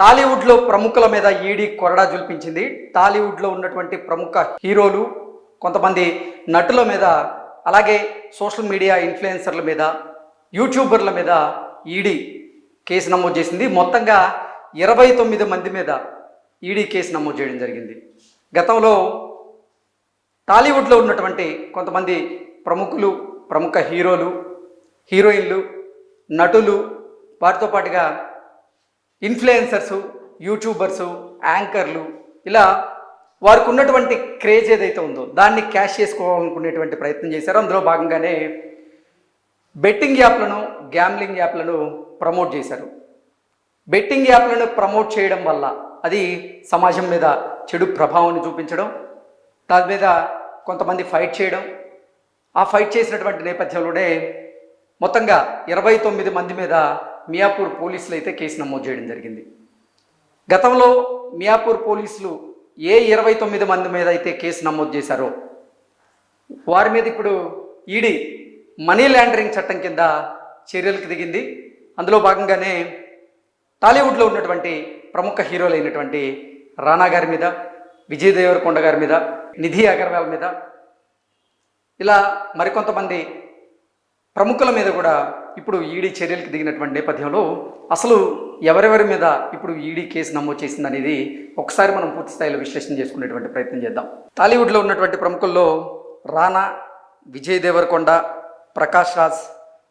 టాలీవుడ్లో ప్రముఖుల మీద ఈడీ కొరడా జుల్పించింది. టాలీవుడ్లో ఉన్నటువంటి ప్రముఖ హీరోలు, కొంతమంది నటుల మీద, అలాగే సోషల్ మీడియా ఇన్ఫ్లుయెన్సర్ల మీద, యూట్యూబర్ల మీద ఈడీ కేసు నమోదు చేసింది. మొత్తంగా 29 మంది మీద ఈడీ కేసు నమోదు చేయడం జరిగింది. గతంలో టాలీవుడ్లో ఉన్నటువంటి కొంతమంది ప్రముఖులు, ప్రముఖ హీరోలు, హీరోయిన్లు, నటులు, వారితో పాటుగా ఇన్ఫ్లుయెన్సర్సు, యూట్యూబర్సు, యాంకర్లు, ఇలా వారికి ఉన్నటువంటి క్రేజ్ ఏదైతే ఉందో దాన్ని క్యాష్ చేసుకోవాలనుకునేటువంటి ప్రయత్నం చేశారు. అందులో భాగంగానే బెట్టింగ్ యాప్లను, గ్యామ్లింగ్ యాప్లను ప్రమోట్ చేశారు. బెట్టింగ్ యాప్లను ప్రమోట్ చేయడం వల్ల అది సమాజం మీద చెడు ప్రభావాన్ని చూపించడం, దాని మీద కొంతమంది ఫైట్ చేయడం, ఆ ఫైట్ చేసినటువంటి నేపథ్యంలోనే మొత్తంగా 29 మంది మీద మియాపూర్ పోలీసులు అయితే కేసు నమోదు చేయడం జరిగింది. గతంలో మియాపూర్ పోలీసులు ఏ 29 మంది మీద అయితే కేసు నమోదు చేశారో వారి మీద ఇప్పుడు ఈడీ మనీ లాండరింగ్ చట్టం కింద చర్యలకు దిగింది. అందులో భాగంగానే టాలీవుడ్లో ఉన్నటువంటి ప్రముఖ హీరోలు అయినటువంటి రానా గారి మీద, విజయ్ దేవరకొండ గారి మీద, నిధి అగర్వాల్ మీద, ఇలా మరికొంతమంది ప్రముఖుల మీద కూడా ఇప్పుడు ఈడీ చర్యలకు దిగినటువంటి నేపథ్యంలో అసలు ఎవరెవరి మీద ఇప్పుడు ఈడీ కేసు నమోదు చేసింది అనేది ఒకసారి మనం పూర్తి స్థాయిలో విశ్లేషణ చేసుకునేటువంటి ప్రయత్నం చేద్దాం. టాలీవుడ్లో ఉన్నటువంటి ప్రముఖుల్లో రానా, విజయ్ దేవరకొండ, ప్రకాష్ రాజ్,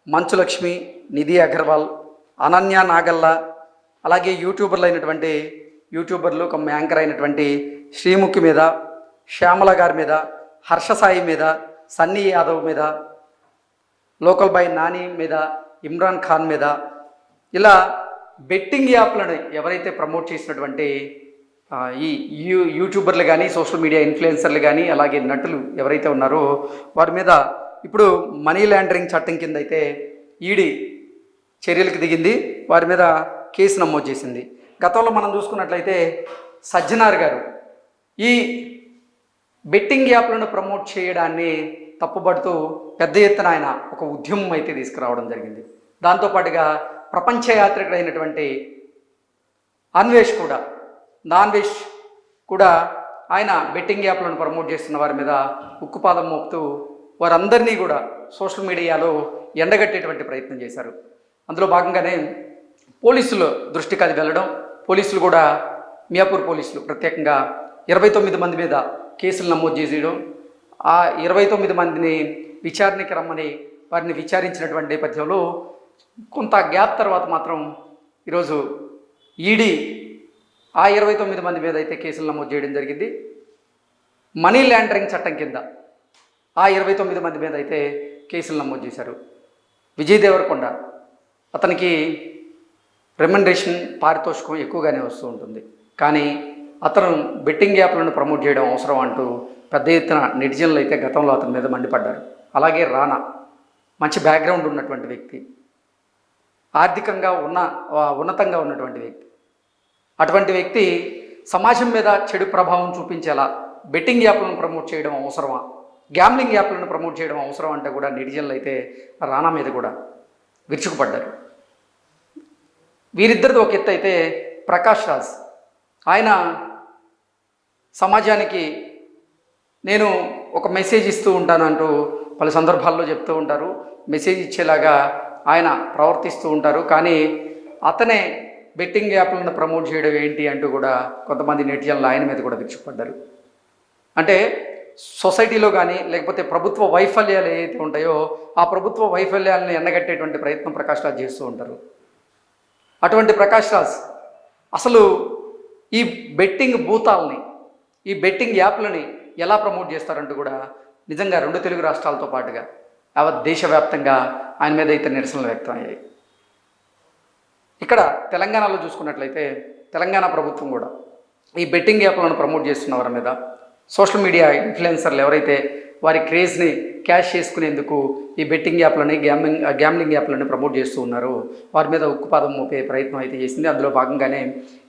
మంచు లక్ష్మి, నిధి అగర్వాల్, అనన్య నాగల్ల, అలాగే యూట్యూబర్లు కమ్ యాంకర్ అయినటువంటి శ్రీముఖి మీద, శ్యామల గారి మీద, హర్ష సాయి మీద, సన్నీ యాదవ్ మీద, లోకల్ బాయ్ నాని మీద, ఇమ్రాన్ ఖాన్ మీద, ఇలా బెట్టింగ్ యాప్లను ఎవరైతే ప్రమోట్ చేసినటువంటి ఈ యూట్యూబర్లు కానీ, సోషల్ మీడియా ఇన్ఫ్లుయెన్సర్లు కానీ, అలాగే నటులు ఎవరైతే ఉన్నారో వారి మీద ఇప్పుడు మనీ లాండరింగ్ చట్టం కింద అయితే ఈడీ చర్యలకు దిగింది. వారి మీద కేసు నమోదు చేసింది. గతంలో మనం చూసుకున్నట్లయితే సజ్జనార్ గారు ఈ బెట్టింగ్ యాప్లను ప్రమోట్ చేయడాన్ని తప్పుబడుతూ పెద్ద ఎత్తున ఆయన ఒక ఉద్యమం అయితే తీసుకురావడం జరిగింది. దాంతోపాటుగా ప్రపంచ యాత్రికుడైనటువంటి నాన్వేష్ కూడా ఆయన బెట్టింగ్ యాప్లను ప్రమోట్ చేస్తున్న వారి మీద ఉక్కుపాదం మోపుతూ వారందరినీ కూడా సోషల్ మీడియాలో ఎండగట్టేటువంటి ప్రయత్నం చేశారు. అందులో భాగంగానే పోలీసుల దృష్టికి అది వెళ్ళడం, పోలీసులు కూడా మియాపూర్ పోలీసులు ప్రత్యేకంగా 29 మంది మీద కేసులు నమోదు చేసేయడం, ఆ 29 మందిని విచారణకి రమ్మని వారిని విచారించినటువంటి నేపథ్యంలో కొంత గ్యాప్ తర్వాత మాత్రం ఈరోజు ఈడీ ఆ 29 మంది మీద అయితే కేసులు నమోదు చేయడం జరిగింది. మనీ లాండరింగ్ చట్టం కింద ఆ 29 మంది మీద అయితే కేసులు నమోదు చేశారు. విజయ్ దేవరకొండ, అతనికి రెమ్యునరేషన్, పారితోషికం ఎక్కువగానే వస్తూ ఉంటుంది, కానీ అతను బెట్టింగ్ యాప్లను ప్రమోట్ చేయడం అవసరం అంటూ పెద్ద ఎత్తున నెటిజన్లు అయితే గతంలో అతని మీద మండిపడ్డారు. అలాగే రానా మంచి బ్యాక్గ్రౌండ్ ఉన్నటువంటి వ్యక్తి, ఆర్థికంగా ఉన్నతంగా ఉన్నటువంటి వ్యక్తి, అటువంటి వ్యక్తి సమాజం మీద చెడు ప్రభావం చూపించేలా బెట్టింగ్ యాప్లను ప్రమోట్ చేయడం అవసరమా, గ్యామ్లింగ్ యాప్లను ప్రమోట్ చేయడం అవసరం అంటే కూడా నెటిజన్లు అయితే రానా మీద కూడా విరుచుకుపడ్డారు. వీరిద్దరిది ఒక ఎత్తు అయితే ప్రకాష్ రాజ్, ఆయన సమాజానికి నేను ఒక మెసేజ్ ఇస్తూ ఉంటాను అంటూ పలు సందర్భాల్లో చెప్తూ ఉంటారు, మెసేజ్ ఇచ్చేలాగా ఆయన ప్రవర్తిస్తూ ఉంటారు. కానీ అతనే బెట్టింగ్ యాప్లను ప్రమోట్ చేయడం ఏంటి అంటూ కూడా కొంతమంది నెటిజన్లు ఆయన మీద కూడా విరుచుకుపడ్డారు. అంటే సొసైటీలో కానీ లేకపోతే ప్రభుత్వ వైఫల్యాలు ఏవైతే ఉంటాయో ఆ ప్రభుత్వ వైఫల్యాలను ఎండగట్టేటువంటి ప్రయత్నం ప్రకాష్ రాజ్ చేస్తూ ఉంటారు. అటువంటి ప్రకాష్ రాజ్ అసలు ఈ బెట్టింగ్ భూతాలని, ఈ బెట్టింగ్ యాప్లని ఎలా ప్రమోట్ చేస్తారంటూ కూడా నిజంగా 2 తెలుగు రాష్ట్రాలతో పాటుగా యావత్ దేశవ్యాప్తంగా ఆయన మీద అయితే నిరసనలు వ్యక్తం అయ్యాయి. ఇక్కడ తెలంగాణలో చూసుకున్నట్లయితే తెలంగాణ ప్రభుత్వం కూడా ఈ బెట్టింగ్ యాప్లను ప్రమోట్ చేస్తున్న వారి మీద, సోషల్ మీడియా ఇన్ఫ్లుయెన్సర్లు ఎవరైతే వారి క్రేజ్ని క్యాష్ చేసుకునేందుకు ఈ బెట్టింగ్ యాప్లని, గ్యామ్లింగ్ యాప్లని ప్రమోట్ చేస్తూ ఉన్నారు, వారి మీద ఉక్కుపాదం మోపే ప్రయత్నం అయితే చేసింది. అందులో భాగంగానే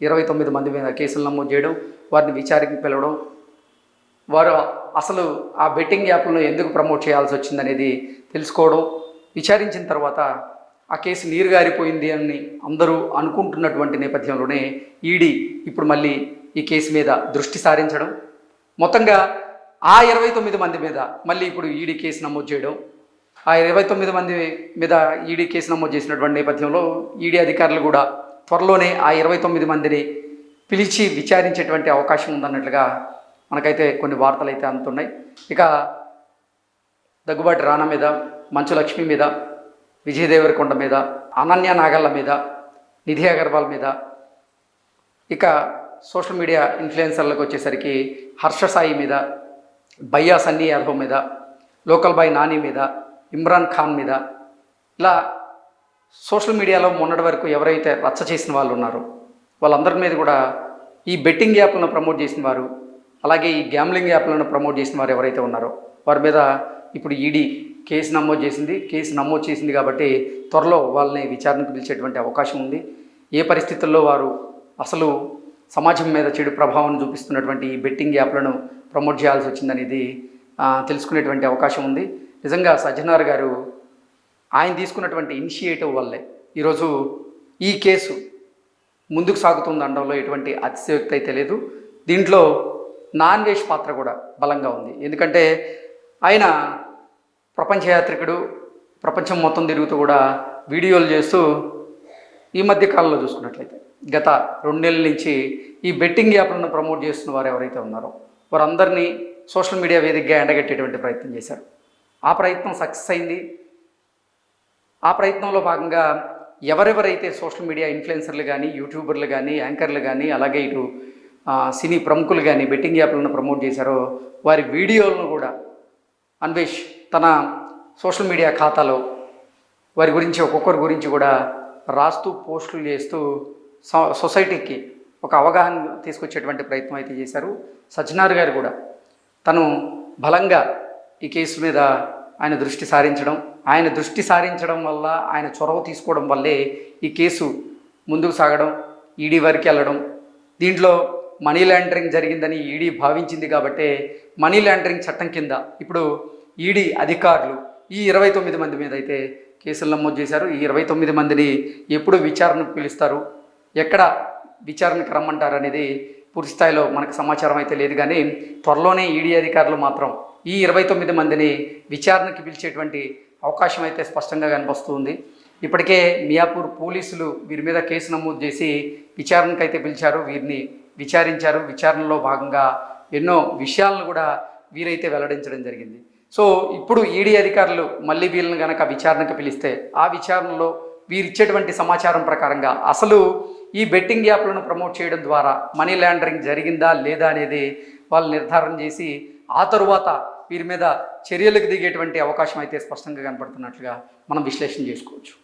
29 మంది మీద కేసులు నమోదు చేయడం, వారిని విచారణకి పిలవడం, వారు అసలు ఆ బెట్టింగ్ యాప్లను ఎందుకు ప్రమోట్ చేయాల్సి వచ్చిందనేది తెలుసుకోవడం, విచారించిన తర్వాత ఆ కేసు నీరు గారిపోయింది అని అందరూ అనుకుంటున్నటువంటి నేపథ్యంలోనే ఈడీ ఇప్పుడు మళ్ళీ ఈ కేసు మీద దృష్టి సారించడం, మొత్తంగా ఆ 29 మంది మీద మళ్ళీ ఇప్పుడు ఈడీ కేసు నమోదు చేయడం, ఆ 29 మంది మీద ఈడీ కేసు నమోదు చేసినటువంటి నేపథ్యంలో ఈడీ అధికారులు కూడా త్వరలోనే ఆ 29 మందిని పిలిచి విచారించేటువంటి అవకాశం ఉందన్నట్లుగా మనకైతే కొన్ని వార్తలు అయితే అందుతున్నాయి. ఇక దగ్గుబాటి రానా మీద, మంచు లక్ష్మి మీద, విజయ్ దేవరకొండ మీద, అనన్య నాగళ్ళ మీద, నిధి అగర్వాల్ మీద, ఇక సోషల్ మీడియా ఇన్ఫ్లుయెన్సర్లకు వచ్చేసరికి హర్ష సాయి మీద, భయ్యా సన్నీ యాదవ్ మీద, లోకల్ బాయ్ నాని మీద, ఇమ్రాన్ ఖాన్ మీద, ఇలా సోషల్ మీడియాలో మొన్నటి వరకు ఎవరైతే రచ్చ చేసిన వాళ్ళు ఉన్నారో వాళ్ళందరి మీద కూడా ఈ బెట్టింగ్ యాప్లను ప్రమోట్ చేసిన వారు, అలాగే ఈ గ్యామ్లింగ్ యాప్లను ప్రమోట్ చేసిన వారు ఎవరైతే ఉన్నారో వారి మీద ఇప్పుడు ఈడీ కేసు నమోదు చేసింది కాబట్టి త్వరలో వాళ్ళని విచారణకు పిలిచేటువంటి అవకాశం ఉంది. ఏ పరిస్థితుల్లో వారు అసలు సమాజం మీద చెడు ప్రభావం చూపిస్తున్నటువంటి ఈ బెట్టింగ్ యాప్లను ప్రమోట్ చేయాల్సి వచ్చిందనేది తెలుసుకునేటువంటి అవకాశం ఉంది. నిజంగా సజ్జనార్ గారు ఆయన తీసుకున్నటువంటి ఇనిషియేటివ్ వల్లే ఈరోజు ఈ కేసు ముందుకు సాగుతుంది అనడంలో ఎటువంటి అతిశయోక్తి అయితే లేదు. దీంట్లో నాన్ వేష్ పాత్ర కూడా బలంగా ఉంది. ఎందుకంటే ఆయన ప్రపంచ యాత్రికుడు, ప్రపంచం మొత్తం తిరుగుతూ కూడా వీడియోలు చేస్తూ ఈ మధ్య కాలంలో చూసుకున్నట్లయితే గత 2 నెలల నుంచి ఈ బెట్టింగ్ యాప్లను ప్రమోట్ చేస్తున్న వారు ఎవరైతే ఉన్నారో వారందరినీ సోషల్ మీడియా వేదికగా ఎండగట్టేటువంటి ప్రయత్నం చేశారు. ఆ ప్రయత్నం సక్సెస్ అయింది. ఆ ప్రయత్నంలో భాగంగా ఎవరెవరైతే సోషల్ మీడియా ఇన్ఫ్లుయెన్సర్లు కానీ, యూట్యూబర్లు కానీ, యాంకర్లు కానీ, అలాగే ఇటు సినీ ప్రముఖులు కానీ బెట్టింగ్ యాప్లను ప్రమోట్ చేశారో వారి వీడియోలను కూడా అన్వేష్ తన సోషల్ మీడియా ఖాతాలో వారి గురించి ఒక్కొక్కరి గురించి కూడా రాస్తూ పోస్టులు చేస్తూ సొసైటీకి ఒక అవగాహన తీసుకొచ్చేటువంటి ప్రయత్నం అయితే చేశారు. సజ్జనార్ గారు కూడా తను బలంగా ఈ కేసు మీద ఆయన దృష్టి సారించడం వల్ల, ఆయన చొరవ తీసుకోవడం వల్లే ఈ కేసు ముందుకు సాగడం, ఈడీ వరకు వెళ్ళడం, దీంట్లో మనీ లాండరింగ్ జరిగిందని ఈడీ భావించింది కాబట్టి మనీ లాండరింగ్ చట్టం కింద ఇప్పుడు ఈడీ అధికారులు ఈ 29 మంది మీద అయితే కేసులు నమోదు చేశారు. ఈ 29 మందిని ఎప్పుడు విచారణకు పిలుస్తారు, ఎక్కడ విచారణకు రమ్మంటారు అనేది పూర్తి స్థాయిలో మనకు సమాచారం అయితే లేదు. కానీ త్వరలోనే ఈడీ అధికారులు మాత్రం ఈ 29 మందిని విచారణకి పిలిచేటువంటి అవకాశం అయితే స్పష్టంగా కనిపిస్తుంది. ఇప్పటికే మియాపూర్ పోలీసులు వీరి మీద కేసు నమోదు చేసి విచారణకు అయితే పిలిచారు. వీరిని విచారించారు. విచారణలో భాగంగా ఎన్నో విషయాలను కూడా వీరైతే వెల్లడించడం జరిగింది. సో ఇప్పుడు ఈడీ అధికారులు మళ్ళీ వీళ్ళని కనుక విచారణకు పిలిస్తే ఆ విచారణలో వీరిచ్చేటువంటి సమాచారం ప్రకారంగా అసలు ఈ బెట్టింగ్ యాప్లను ప్రమోట్ చేయడం ద్వారా మనీ లాండరింగ్ జరిగిందా లేదా అనేది వాళ్ళు నిర్ధారణ చేసి ఆ తరువాత వీరి మీద చర్యలకు దిగేటువంటి అవకాశం అయితే స్పష్టంగా కనపడుతున్నట్లుగా మనం విశ్లేషణ చేసుకోవచ్చు.